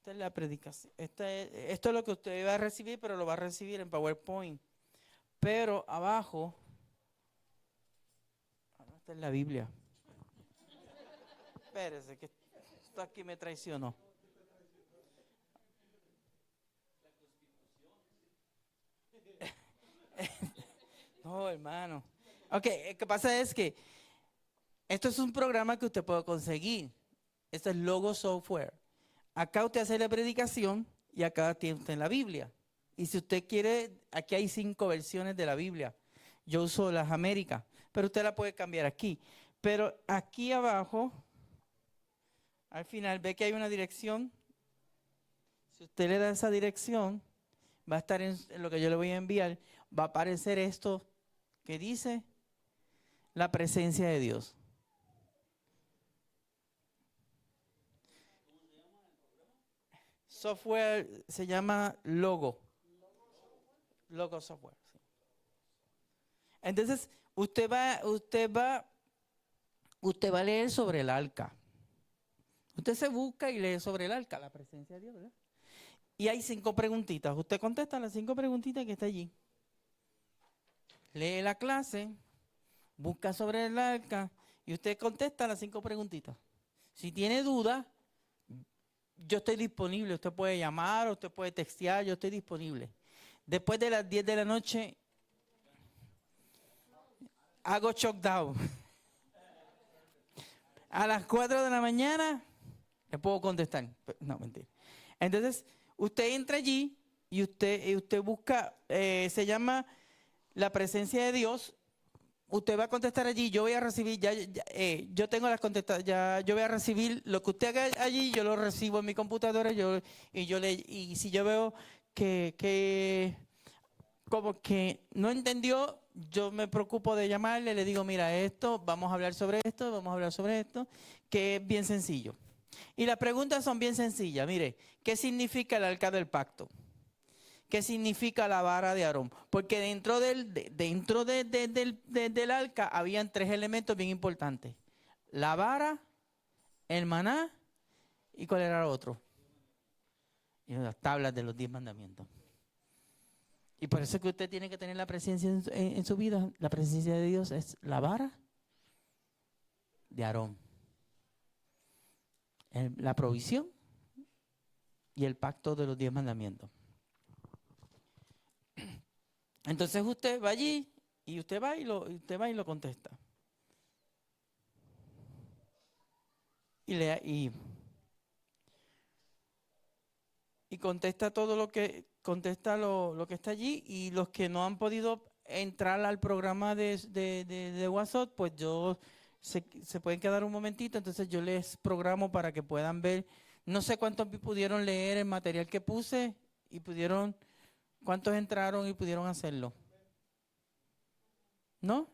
la predicación. Esto es lo que usted va a recibir, pero lo va a recibir en PowerPoint. Pero abajo, esta es la Biblia. Espérese, que esto aquí me traicionó. No, hermano. Ok, lo que pasa es que esto es un programa que usted puede conseguir. Esto es Logo Software. Acá usted hace la predicación y acá tiene usted la Biblia. Y si usted quiere, aquí hay 5 versiones de la Biblia. Yo uso las Américas, pero usted la puede cambiar aquí. Pero aquí abajo, al final, ve que hay una dirección. Si usted le da esa dirección, va a estar en lo que yo le voy a enviar, va a aparecer esto que dice la presencia de Dios. Software se llama Logo. Logo Software. Sí. Entonces, usted va a leer sobre el arca. Usted se busca y lee sobre el arca, la presencia de Dios, ¿verdad? Y hay 5 preguntitas. Usted contesta las 5 preguntitas que está allí. Lee la clase, busca sobre el arca y usted contesta las 5 preguntitas. Si tiene dudas, yo estoy disponible. Usted puede llamar, usted puede textear, yo estoy disponible. Después de las 10 de la noche, hago shutdown. A las 4 de la mañana, le puedo contestar. No, mentira. Entonces, usted entra allí y usted busca, se llama la presencia de Dios. Usted va a contestar allí, yo voy a recibir, yo tengo las contestadas, ya yo voy a recibir lo que usted haga allí, yo lo recibo en mi computadora, y si yo veo que como que no entendió, yo me preocupo de llamarle, le digo, mira, vamos a hablar sobre esto, que es bien sencillo. Y las preguntas son bien sencillas. Mire, ¿qué significa el arca del pacto? ¿Qué significa la vara de Aarón? Porque dentro del arca habían 3 elementos bien importantes. La vara, el maná, ¿y cuál era el otro? Y las tablas de los 10 mandamientos. Y por eso es que usted tiene que tener la presencia en su vida. La presencia de Dios es la vara de Aarón. La provisión y el pacto de los 10 mandamientos. Entonces usted va allí y usted va y lo contesta. Y contesta todo lo que está allí, y los que no han podido entrar al programa de WhatsApp, pues se pueden quedar un momentito, entonces yo les programo para que puedan ver. No sé cuántos pudieron leer el material que puse y cuántos entraron y pudieron hacerlo. ¿No?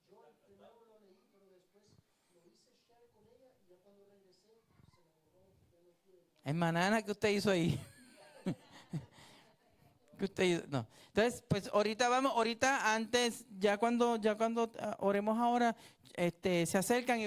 Yo primero lo leí, pero después lo hice share con ella y ya cuando regresé se me borró, ya no pude. Hermana, ¿qué usted hizo ahí? ¿Qué usted hizo? No. Entonces, pues ahorita antes, ya cuando oremos ahora, se acercan y